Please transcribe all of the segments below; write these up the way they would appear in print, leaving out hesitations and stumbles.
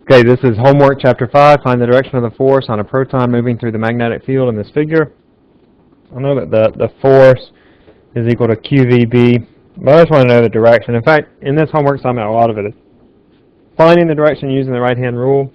Okay, this is homework chapter 5. Find the direction of the force on a proton moving through the magnetic field in this figure. I know that the force is equal to QVB, but I just want to know the direction. In fact, in this homework assignment, a lot of it is finding the direction using the right-hand rule.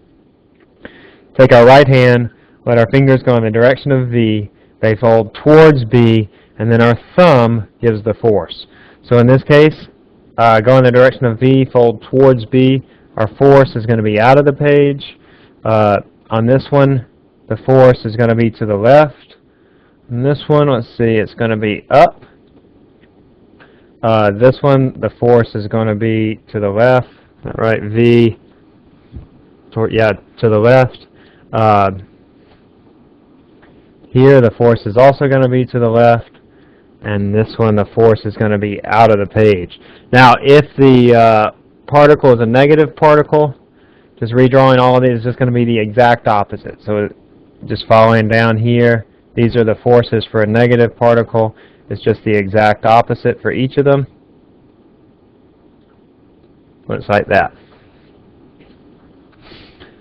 Take our right hand, let our fingers go in the direction of V, they fold towards B, and then our thumb gives the force. So in this case, go in the direction of V, fold towards B. Our force is going to be out of the page. On this one, the force is going to be to the left. On this one, let's see, it's going to be up. This one, the force is going to be to the left. Right, V, to the left. Here, the force is also going to be to the left. And this one, the force is going to be out of the page. Now, if the particle is a negative particle, just redrawing all of these is just going to be the exact opposite. So just following down here, these are the forces for a negative particle. It's just the exact opposite for each of them. Looks like that.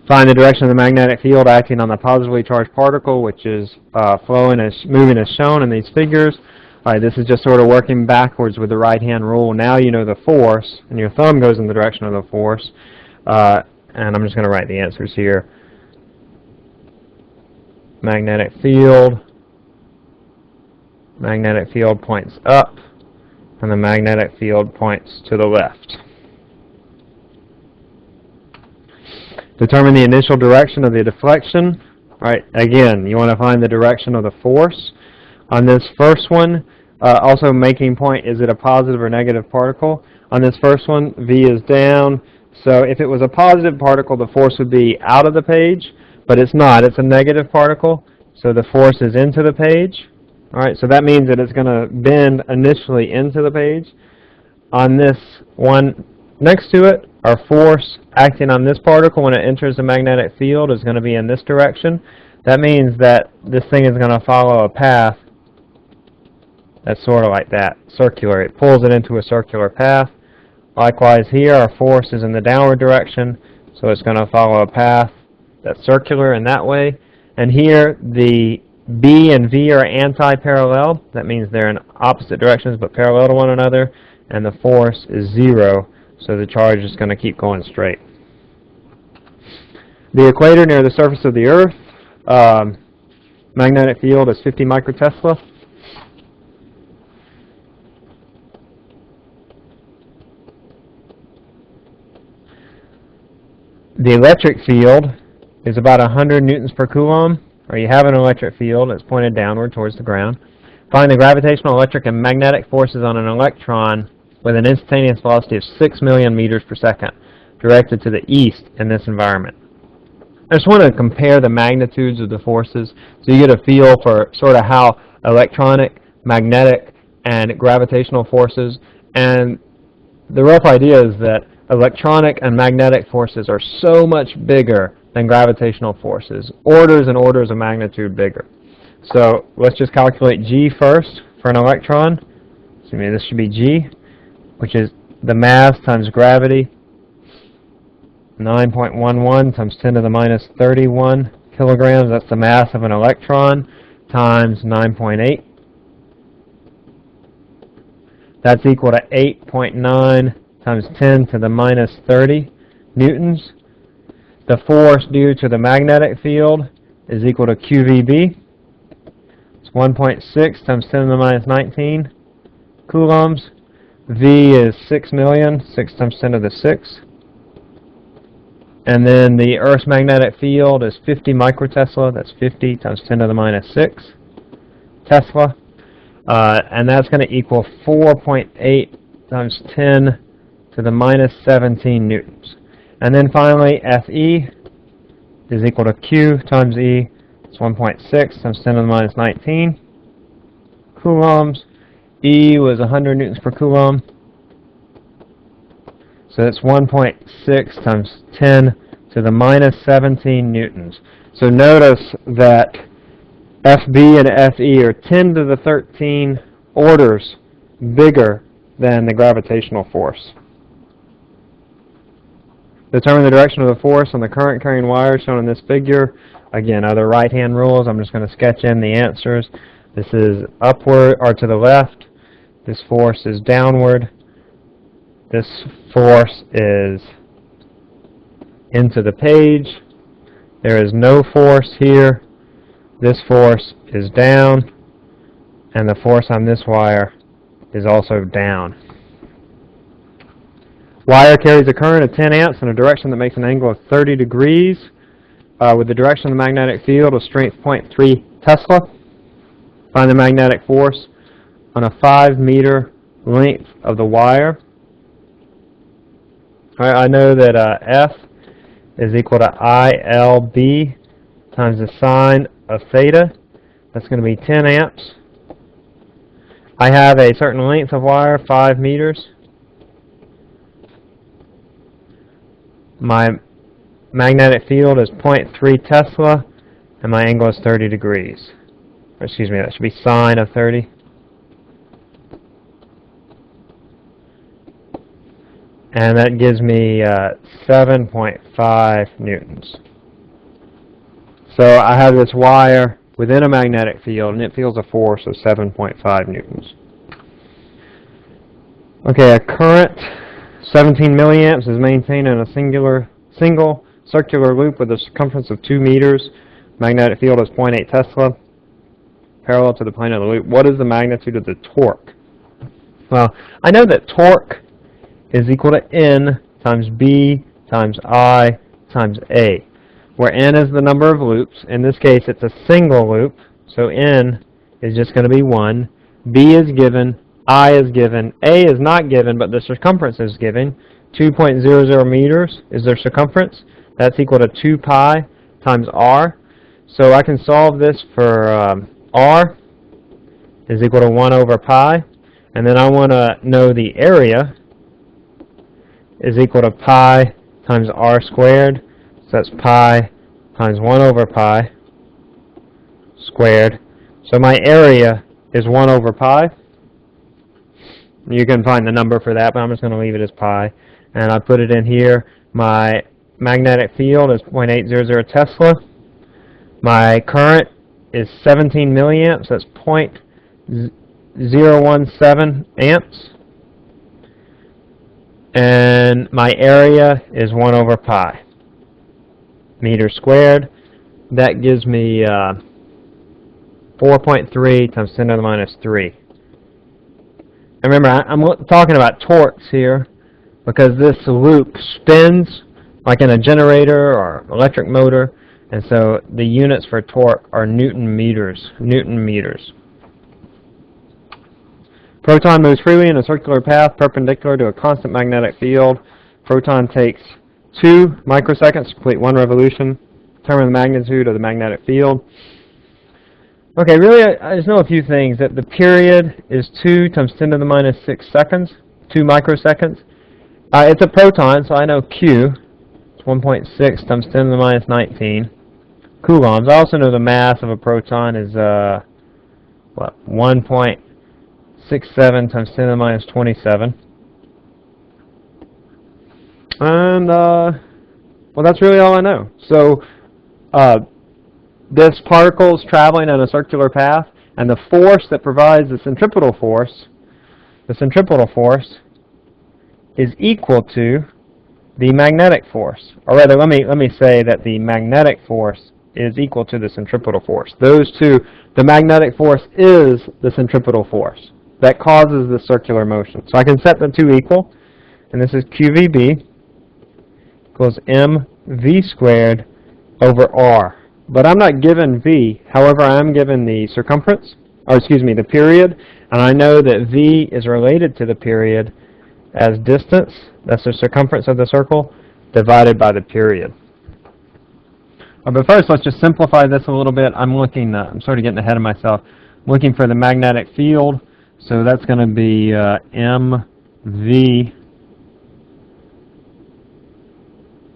Find the direction of the magnetic field acting on the positively charged particle, which is moving as shown in these figures. All right, this is just sort of working backwards with the right-hand rule. Now you know the force, and your thumb goes in the direction of the force. And I'm just going to write the answers here. Magnetic field points up, and the magnetic field points to the left. Determine the initial direction of the deflection. All right, again, you want to find the direction of the force. On this first one, also making point, is it a positive or negative particle? On this first one, V is down. So if it was a positive particle, the force would be out of the page, but it's not. It's a negative particle, so the force is into the page. All right, so that means that it's going to bend initially into the page. On this one next to it, our force acting on this particle when it enters the magnetic field is going to be in this direction. That means that this thing is going to follow a path that's sort of like that, circular. It pulls it into a circular path. Likewise here, our force is in the downward direction, so it's going to follow a path that's circular in that way. And here, the B and V are anti-parallel. That means they're in opposite directions but parallel to one another, and the force is 0, so the charge is going to keep going straight. The equator near the surface of the Earth, magnetic field is 50 microtesla. The electric field is about 100 newtons per coulomb, or you have an electric field that's pointed downward towards the ground. Find the gravitational, electric, and magnetic forces on an electron with an instantaneous velocity of 6 million meters per second, directed to the east in this environment. I just want to compare the magnitudes of the forces so you get a feel for sort of how electronic, magnetic, and gravitational forces, and the rough idea is that electronic and magnetic forces are so much bigger than gravitational forces, orders and orders of magnitude bigger. So let's just calculate G first for an electron. So this should be G, which is the mass times gravity, 9.11 times 10 to the minus 31 kilograms. That's the mass of an electron times 9.8. That's equal to 8.9 times 10 to the minus 30 newtons. The force due to the magnetic field is equal to QVB. It's 1.6 times 10 to the minus 19 coulombs. V is 6 million, 6 times 10 to the 6. And then the Earth's magnetic field is 50 microtesla. That's 50 times 10 to the minus 6 Tesla. And that's going to equal 4.8 times 10 to the minus 17 newtons. And then finally, Fe is equal to Q times E. It's 1.6 times 10 to the minus 19 coulombs. E was 100 newtons per coulomb. So that's 1.6 times 10 to the minus 17 newtons. So notice that FB and FE are 10 to the 13 orders bigger than the gravitational force. Determine the direction of the force on the current carrying wire shown in this figure. Again, other right-hand rules. I'm just going to sketch in the answers. This is upward or to the left. This force is downward. This force is into the page. There is no force here. This force is down. And the force on this wire is also down. Wire carries a current of 10 amps in a direction that makes an angle of 30 degrees with the direction of the magnetic field of strength 0.3 Tesla. Find the magnetic force on a 5-meter length of the wire. All right, I know that F is equal to ILB times the sine of theta. That's going to be 10 amps. I have a certain length of wire, 5 meters. My magnetic field is 0.3 Tesla, and my angle is 30 degrees. Or excuse me, that should be sine of 30. And that gives me 7.5 newtons. So I have this wire within a magnetic field, and it feels a force of 7.5 newtons. Okay, a current 17 milliamps is maintained in a single circular loop with a circumference of 2 meters. Magnetic field is 0.8 Tesla, parallel to the plane of the loop. What is the magnitude of the torque? Well, I know that torque is equal to N times B times I times A, where N is the number of loops. In this case, it's a single loop, so N is just going to be 1. B is given, I is given, A is not given, but the circumference is given. 2.00 meters is their circumference. That's equal to 2 pi times R. So I can solve this for R is equal to 1 over pi. And then I want to know the area is equal to pi times R squared. So that's pi times 1 over pi squared. So my area is 1 over pi. You can find the number for that, but I'm just going to leave it as pi. And I put it in here. My magnetic field is 0.800 Tesla. My current is 17 milliamps. That's 0.017 amps. And my area is 1 over pi meters squared. That gives me 4.3 times 10 to the minus 3. And remember, I'm talking about torques here because this loop spins like in a generator or electric motor, and so the units for torque are Newton meters. Proton moves freely in a circular path perpendicular to a constant magnetic field. Proton takes 2 microseconds to complete 1 revolution. Determine the magnitude of the magnetic field. Okay, really, I just know a few things. That the period is 2 times 10 to the minus 6 seconds, 2 microseconds. It's a proton, so I know Q. It's 1.6 times 10 to the minus 19 coulombs. I also know the mass of a proton is 1.67 times 10 to the minus 27. And, well, that's really all I know. So, this particle is traveling in a circular path, and the force that provides the centripetal force is equal to the magnetic force. Or rather, let me say that the magnetic force is equal to the centripetal force. Those two, the magnetic force is the centripetal force that causes the circular motion. So I can set the two equal, and this is QVB equals mv squared over r. But I'm not given v. However, I am given the circumference, or excuse me, the period, and I know that v is related to the period as distance. That's the circumference of the circle divided by the period. But first, let's just simplify this a little bit. I'm sort of getting ahead of myself. I'm looking for the magnetic field, so that's going to be mv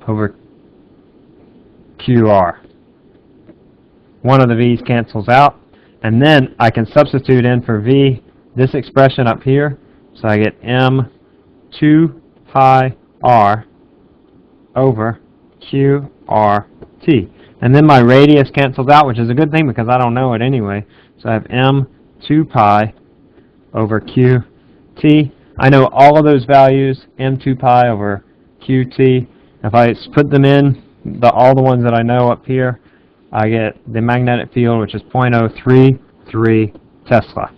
over qr. One of the v's cancels out, and then I can substitute in for v this expression up here, so I get m 2 pi r over QRT. And then my radius cancels out, which is a good thing because I don't know it anyway. So I have M 2 pi over QT. I know all of those values, M 2 pi over QT. If I put them in, all the ones that I know up here, I get the magnetic field, which is 0.033 Tesla.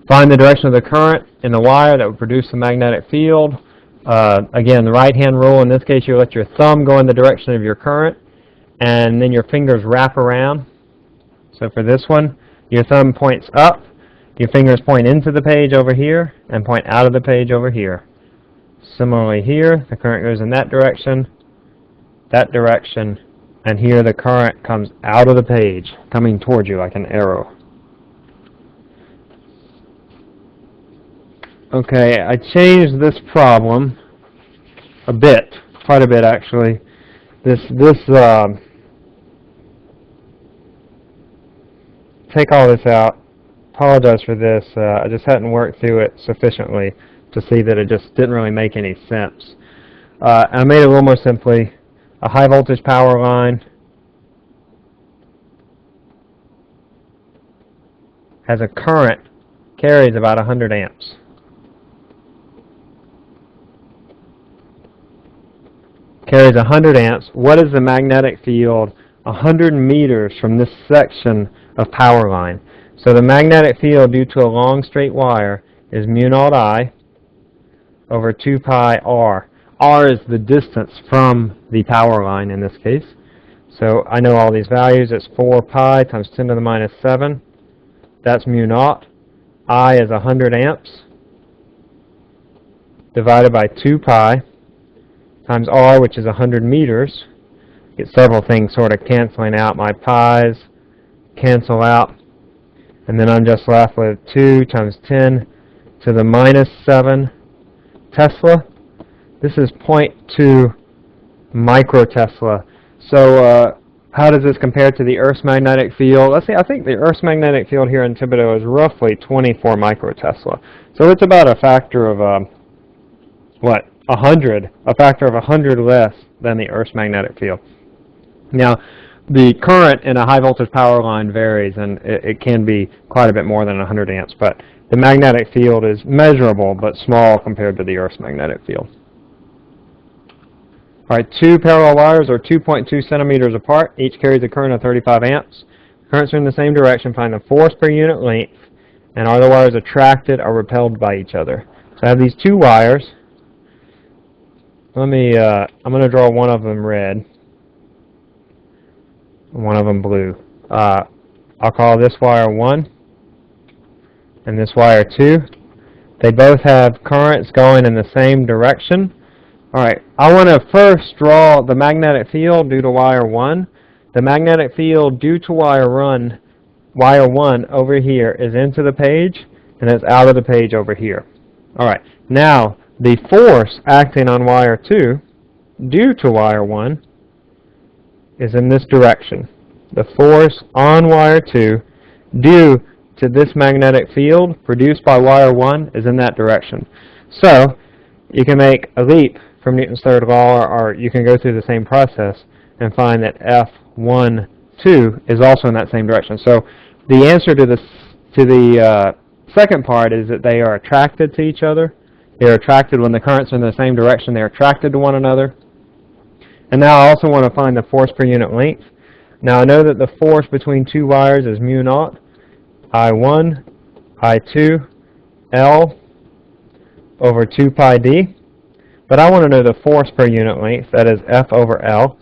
Find the direction of the current in the wire that would produce the magnetic field. Again, the right-hand rule, in this case, you let your thumb go in the direction of your current, and then your fingers wrap around. So for this one, your thumb points up, your fingers point into the page over here, and point out of the page over here. Similarly here, the current goes in that direction, and here the current comes out of the page, coming towards you like an arrow. Okay, I changed this problem a bit, quite a bit actually. Take all this out. Apologize for this. I just hadn't worked through it sufficiently to see that it just didn't really make any sense. And I made it a little more simply. A high voltage power line has a current, carries about 100 amps. Carries 100 amps. What is the magnetic field 100 meters from this section of power line? So the magnetic field due to a long straight wire is mu naught I over 2 pi R. R is the distance from the power line in this case. So I know all these values. It's 4 pi times 10 to the minus 7. That's mu naught. I is 100 amps divided by 2 pi times R, which is 100 meters. Get several things sort of canceling out. My pi's cancel out. And then I'm just left with 2 times 10 to the minus 7 Tesla. This is 0.2 microtesla. So how does this compare to the Earth's magnetic field? Let's see, I think the Earth's magnetic field here in Thibodeau is roughly 24 microtesla. So it's about a factor of, 100, a factor of 100 less than the Earth's magnetic field. Now, the current in a high voltage power line varies, and it can be quite a bit more than 100 amps, but the magnetic field is measurable but small compared to the Earth's magnetic field. All right, two parallel wires are 2.2 centimeters apart. Each carries a current of 35 amps. Currents are in the same direction. Find the force per unit length, and are the wires attracted or repelled by each other? So I have these two wires. I'm going to draw one of them red, one of them blue. I'll call this wire 1 and this wire 2. They both have currents going in the same direction. Alright, I want to first draw the magnetic field due to wire 1. The magnetic field due to wire 1 over here is into the page, and it's out of the page over here. Alright, now the force acting on wire 2 due to wire 1 is in this direction. The force on wire 2 due to this magnetic field produced by wire 1 is in that direction. So you can make a leap from Newton's third law, or you can go through the same process and find that F12 is also in that same direction. So the answer to the second part is that they are attracted to each other. They are attracted when the currents are in the same direction. They are attracted to one another. And now I also want to find the force per unit length. Now I know that the force between two wires is mu naught I1, I2, L over 2 pi d. But I want to know the force per unit length, that is F over L,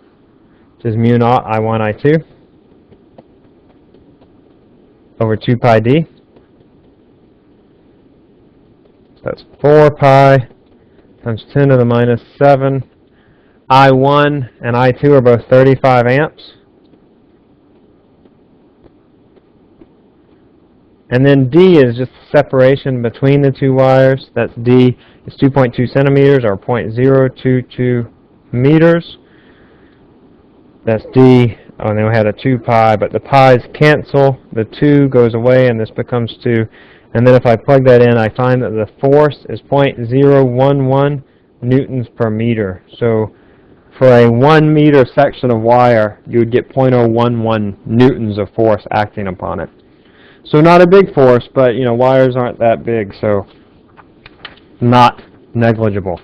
which is mu naught I1, I2 over 2 pi d. So that's 4 pi times 10 to the minus 7. I1 and I2 are both 35 amps. And then D is just the separation between the two wires. That's D is 2.2 centimeters or 0.022 meters. That's D. Oh, and then we had a 2 pi, but the pi's cancel. The 2 goes away, and this becomes 2. And then if I plug that in, I find that the force is 0.011 newtons per meter. So for a 1 meter section of wire, you would get 0.011 newtons of force acting upon it. So not a big force, but wires aren't that big, so not negligible.